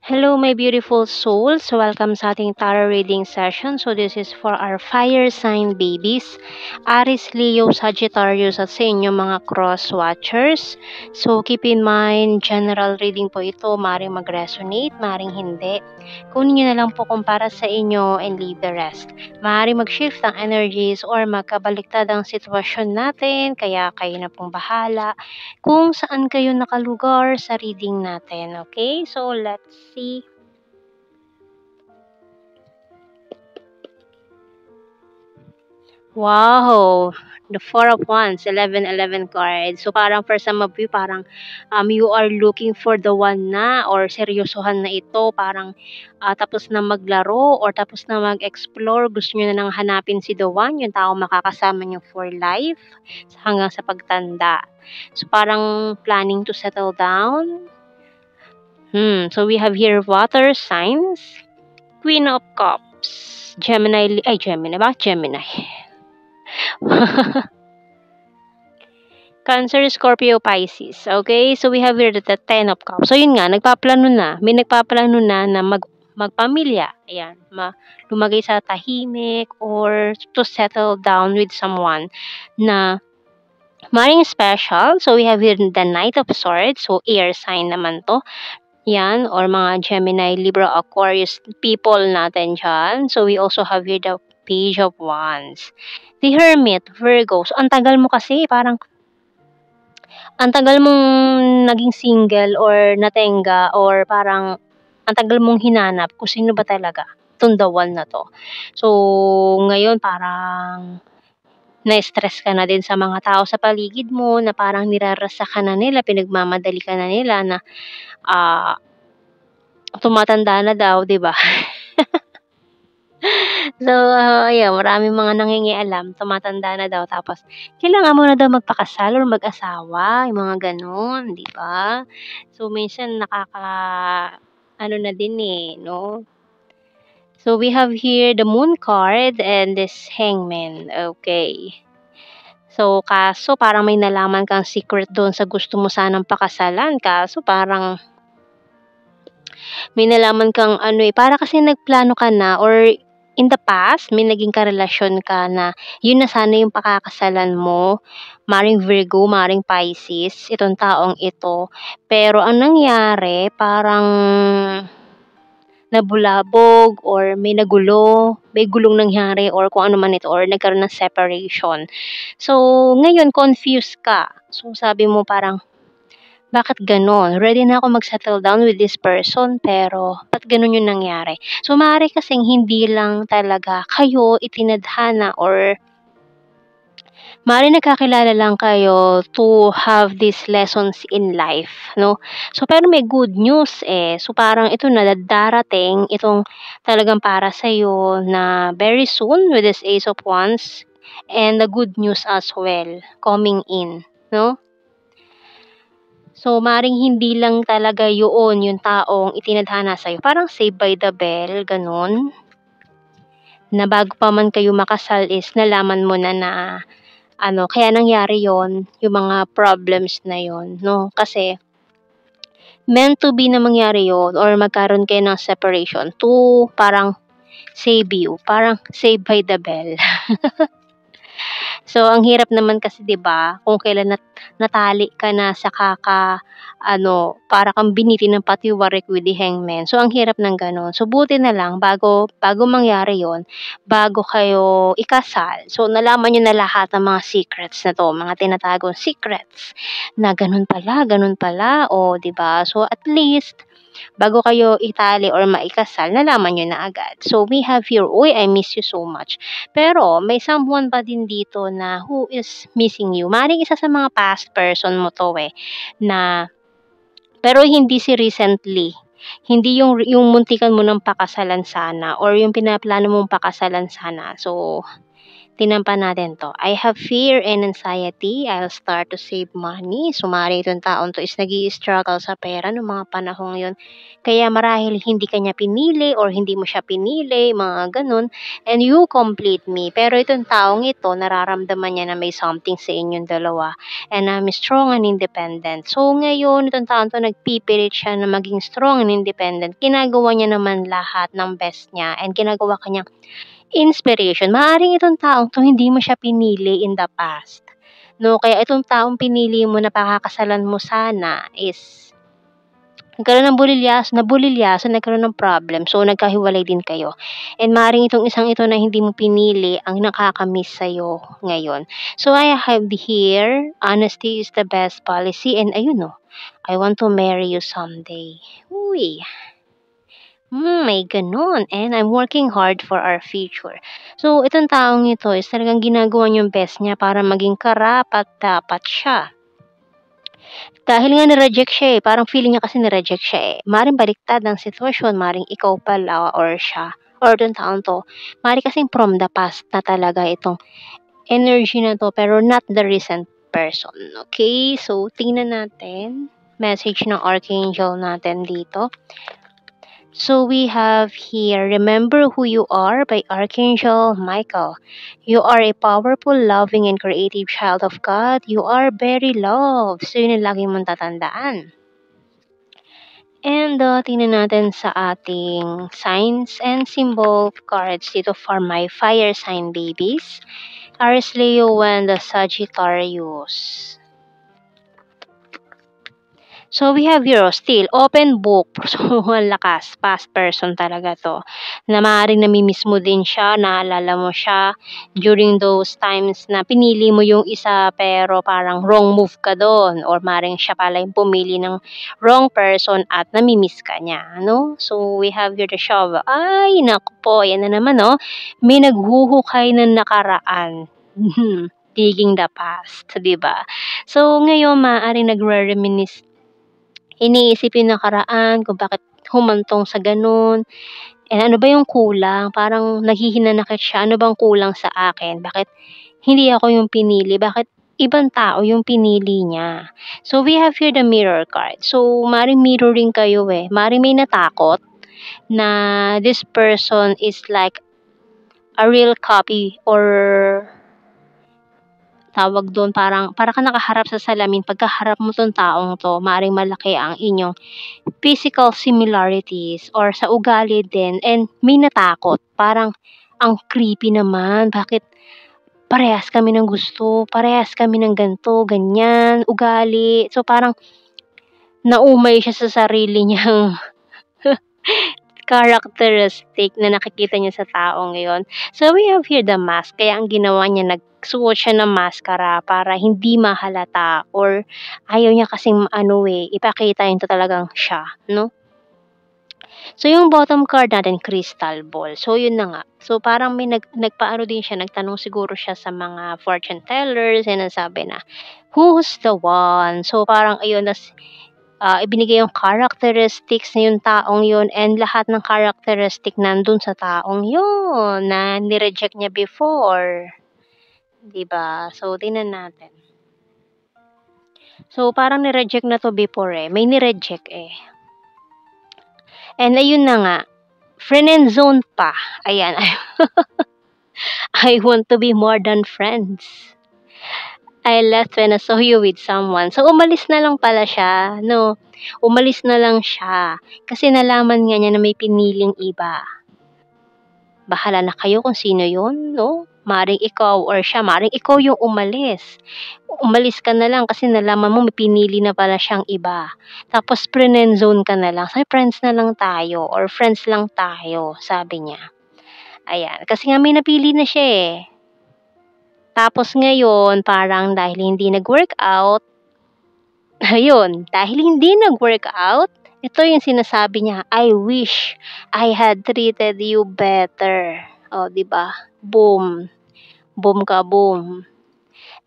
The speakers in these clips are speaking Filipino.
Hello, my beautiful souls. Welcome sa ating tarot reading session. So, this is for our fire sign babies, Aries, Leo, Sagittarius, at sa inyo mga cross watchers. So, keep in mind, general reading po ito. Maring mag-resonate, maring hindi. Kunin nyo na lang po kung para sa inyo and leave the rest. Maring mag-shift ang energies or magkabaliktad ang sitwasyon natin, kaya kayo na pong bahala kung saan kayo nakalugar sa reading natin. Okay? So, let's see. Wow! The Four of Wands, 11 cards. So, parang for some of you, parang you are looking for the one na or seryosohan na ito. Parang tapos na maglaro or tapos na mag-explore. Gusto nyo na nang hanapin si the one, yung tao makakasama nyo for life hanggang sa pagtanda. So, parang planning to settle down. So, we have here water signs, Queen of Cups, Gemini, bakit Gemini? Cancer, Scorpio, Pisces. Okay? So, we have here the Ten of Cups. So, yun nga, nagpaplano na. May nagpaplano na magpamilya. Ayan. Lumagay sa tahimik or to settle down with someone na maring special. So, we have here the Knight of Swords. So, air sign naman to. Yan, or mga Gemini, Libra, Aquarius people natin dyan. So, we also have here the Page of Wands. The Hermit, Virgo. So, ang tagal mo kasi, parang, ang tagal mong naging single or natenga or parang, ang tagal mong hinanap kung sino ba talaga itong the one na to. So, ngayon parang, na-stress ka na din sa mga tao sa paligid mo na parang nirarasa ka na nila, pinagmamadali ka na nila na tumatanda na daw, 'di ba? So, ayan, maraming mga nangingialam, tumatanda na daw tapos kailangan mo na daw magpakasal or mag-asawa, yung mga gano'n, 'di ba? So, minsan ano na din no? So, we have here the Moon card and this Hangman. Okay. So, kaso parang may nalaman kang secret doon sa gusto mo sanang pakasalan, kaso parang may nalaman kang para kasi nagplano ka na or in the past, may naging karelasyon ka na yun na sana yung pakakasalan mo. Maring Virgo, maring Pisces, itong taong ito. Pero ang nangyari, parang nabulabog or may nagulo, may gulong nangyari or kung ano man ito or nagkaroon ng separation. So, ngayon confused ka. So, sabi mo parang, bakit gano'n? Ready na ako mag-settle down with this person, pero ba't gano'n yung nangyari? So, maaari kasing hindi lang talaga kayo itinadhana or maaari nagkakilala lang kayo to have these lessons in life, no? So, pero may good news So, parang ito na darating, itong talagang para sa'yo na very soon with this Ace of Wands and the good news as well coming in, no? So, maring hindi lang talaga yun yung taong itinadhana sa'yo. Parang Saved by the Bell, ganun. Na bago pa man kayo makasal is nalaman mo na kaya nangyari yon yung mga problems na yon no? Kasi, meant to be na mangyari yon or magkaroon kayo ng separation to parang save you. Parang Saved by the Bell. So, ang hirap naman kasi 'di ba, kung kailan natali ka na sa para kang binitin ng patiwarik with the hangman. So, ang hirap ng gano'n. So, buti na lang bago mangyari 'yon, bago kayo ikasal, so nalaman niyo na lahat ng mga secrets na 'to, mga tinatagong secrets na gano'n pala, oh, 'di ba? So, at least bago kayo itali or maikasal, nalaman niyo na agad. So, we have here, "Uy, I miss you so much." Pero may someone pa din dito na who is missing you. Maaaring isa sa mga past person mo 'to, na pero hindi si recently. Hindi yung muntikan mo ng pakasalan sana or yung pinaplano mong pakasalan sana. So, Tinampan natin 'to. I have fear and anxiety. I'll start to save money. So, maaaring itong taong 'to is nag-i-struggle sa pera nung mga panahong yun. Kaya marahil hindi ka niya pinili or hindi mo siya pinili, mga gano'n, and you complete me. Pero itong taong ito, nararamdaman niya na may something sa inyong dalawa, and I'm strong and independent. So, ngayon itong taong 'to nagpipilit siya na maging strong and independent. Ginagawa niya naman lahat ng best niya and ginagawa ka niyang inspiration. Maaaring itong taong 'to hindi mo siya pinili in the past, 'no? Kaya itong taong pinili mo na pakakasalan mo sana is nagkaroon ng nabulilyaso, nagkaroon ng problem, so nagkahiwalay din kayo. And maaaring itong isang ito na hindi mo pinili ang nakaka-miss sa'yo ngayon. So I have here, honesty is the best policy, and ayun 'no, I want to marry you someday. Uy. May gano'n, and I'm working hard for our future. So, itong taong ito is talagang ginagawa niya yung best niya para maging karapat-dapat siya. Dahil nga ni-reject siya, eh, parang feeling niya kasi ni-reject siya, eh. Maaaring baliktad ang sitwasyon, maaaring ikaw pala or siya or itong taong 'to. Maaaring kasing from the past na talaga itong energy na 'to, pero not the recent person, okay? So, tingnan natin message ng archangel natin dito. So we have here, Remember Who You Are by Archangel Michael. You are a powerful, loving, and creative child of God. You are very loved. So yun ang lagi mong tatandaan. And tingnan natin sa ating signs and symbol cards dito for my fire sign babies. Aries, Leo, and Sagittarius. So, we have here, still, open book. So, ang lakas. Past person talaga to. Na maaaring namimiss mo din siya, naalala mo siya during those times na pinili mo yung isa pero parang wrong move ka doon. Or maaaring siya pala yung pumili ng wrong person at namimiss ka niya. No? So, we have here the show. Ay, naku po. Yan na naman, no? May naghuhukay ng nakaraan. Digging the past, di ba? So, ngayon, maaaring nagre-reminisce. Iniisip yung nakaraan kung bakit humantong sa gano'n, and ano ba yung kulang, parang naghihinanakit siya, ano bang kulang sa akin, bakit hindi ako yung pinili, bakit ibang tao yung pinili niya. So, we have here the mirror card. So, maaaring mirroring kayo, eh. Maaaring may natakot na this person is like a real copy or tawag doon, parang para ka nakaharap sa salamin, pagkaharap mo 'tong taong 'to, maaaring malaki ang inyong physical similarities or sa ugali din, and may natakot. Parang ang creepy naman, bakit parehas kami ng gusto, parehas kami ng ganito, ganyan, ugali. So, parang naumay siya sa sarili niyang characteristic na nakikita niya sa taong yon. So, we have here the mask. Kaya ang ginawa niya, nagsuot siya ng maskara para hindi mahalata or ayaw niya kasing ipakita yun talagang siya, no? So, yung bottom card natin, crystal ball. So, yun na nga. So, parang may nagpaano din siya, nagtanong siguro siya sa mga fortune tellers, and sabi na, who's the one? So, parang ayun, ibinigay yung characteristics na yung taong yun, and lahat ng characteristic nandun sa taong yun na nireject niya before. Diba? So, tingnan natin. So, parang nireject na to before, eh. May nireject, eh. And ayun na nga, friend and zone pa. Ayan. I want to be more than friends. I left when I saw you with someone. So, umalis na lang pala siya, no? Umalis na lang siya. Kasi nalaman nga niya na may piniling iba. Bahala na kayo kung sino yun, no? Maring ikaw or siya, maring ikaw yung umalis. Umalis ka na lang kasi nalaman mo may pinili na pala siyang iba. Tapos, friend zone ka na lang. Sabi, friends na lang tayo or friends lang tayo, sabi niya. Ayan. Kasi nga may napili na siya, eh. Tapos ngayon, parang dahil hindi nag-workout, ayun, dahil hindi nag-workout, ito yung sinasabi niya, I wish I had treated you better. O, di ba? Boom. Boom ka, boom.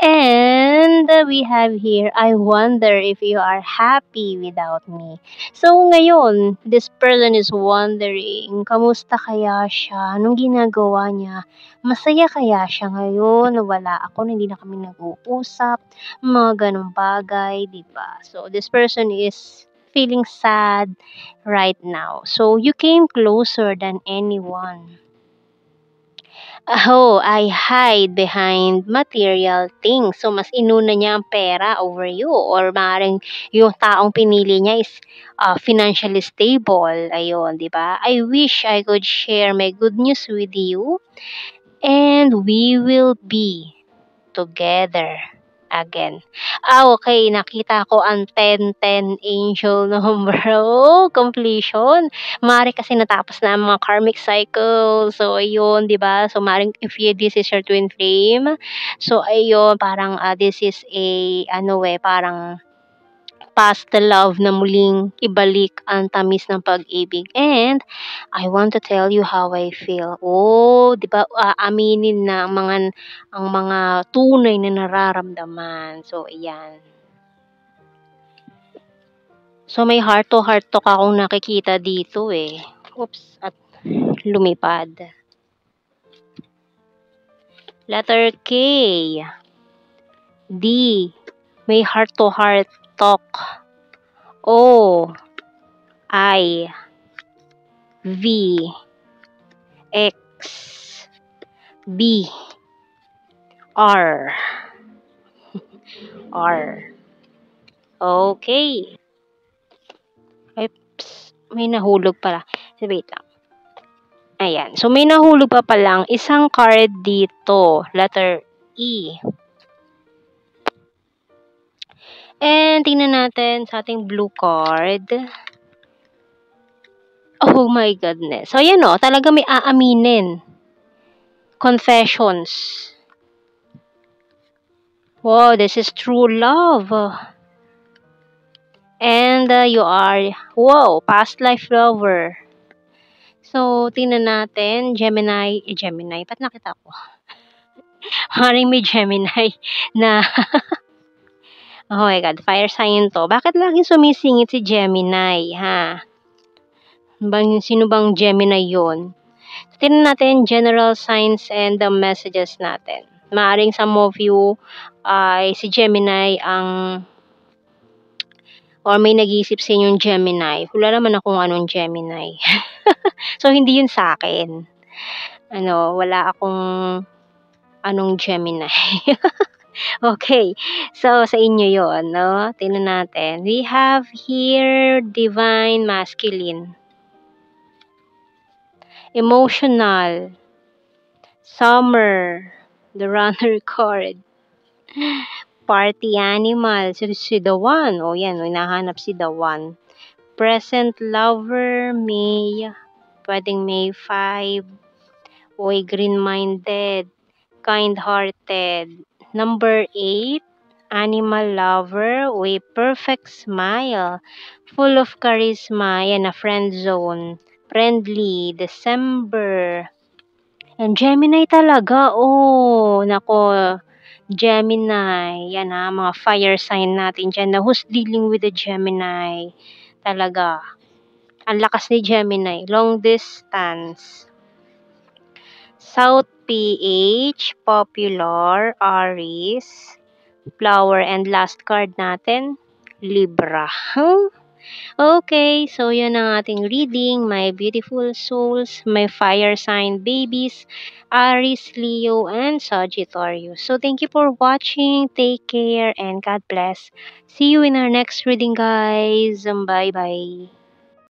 And, And we have here, I wonder if you are happy without me. So ngayon, this person is wondering, kamusta kaya siya? Anong ginagawa niya? Masaya kaya siya ngayon? Wala ako, hindi na kami nag-uusap. Mga ganong bagay, di ba? So this person is feeling sad right now. So you came closer than anyone. Oh, I hide behind material things. So, mas inuna niya ang pera over you or maaaring yung taong pinili niya is financially stable. Ayun, di ba? I wish I could share my good news with you and we will be together again. Okay. Nakita ko ang 10-10 angel number. Oh, completion. Maaari kasi natapos na ang mga karmic cycle. So, ayun, di ba? So, maaring if this is your twin flame. So, ayun, parang this is a, parang past the love na muling ibalik ang tamis ng pag-ibig. And I want to tell you how I feel. Oh, 'di ba? Aaminin na ang mga tunay na nararamdaman. So, ayan. So, may heart to heart talk akong nakikita dito eh. Oops, at lumipad. Letter K. D. May heart to heart talk. O. I. V. X. B. R. R. Okay. Oops, may nahulog pala. So, wait lang. Ayan. So, may nahulog pa palang isang card dito. Letter E. And, tingnan natin sa ating blue card. Oh my goodness. So, yan o. Talaga may aaminin. Confessions. Wow, this is true love. And, you are, wow, past life lover. So, tingnan natin. Gemini. Ba't nakita ko? Maring may Gemini na oh my God, fire sign to. Bakit laging sumisingit si Gemini, ha? Sino bang Gemini yon? Tingnan natin general signs and the messages natin. Maaring some of you ay si Gemini ang or may nag-iisip sa inyong Gemini. Wala naman akong anong Gemini. So, hindi yun sa akin. Wala akong anong Gemini. Okay. So, sa inyo yon, no? Tingnan natin. We have here divine masculine. Emotional. Summer. The runner card. Party animal. Si the one. O yan, hinahanap si the one. Present lover, May. Pwedeng May 5. Oy, green-minded. Kind-hearted. Number 8. Animal lover. Oy, perfect smile. Full of charisma. Yan, a friend zone. Friendly. December. And Gemini talaga. Oh, nako. Gemini. Yan mga fire sign natin dyan. Na who's dealing with the Gemini? Talaga. Ang lakas ni Gemini. Long distance. South PH. Popular. Aries. Flower. And last card natin. Libra. Okay, so yun ang ating reading, my beautiful souls, my fire sign babies, Aries, Leo, and Sagittarius. So thank you for watching, take care, and God bless. See you in our next reading, guys. Bye-bye.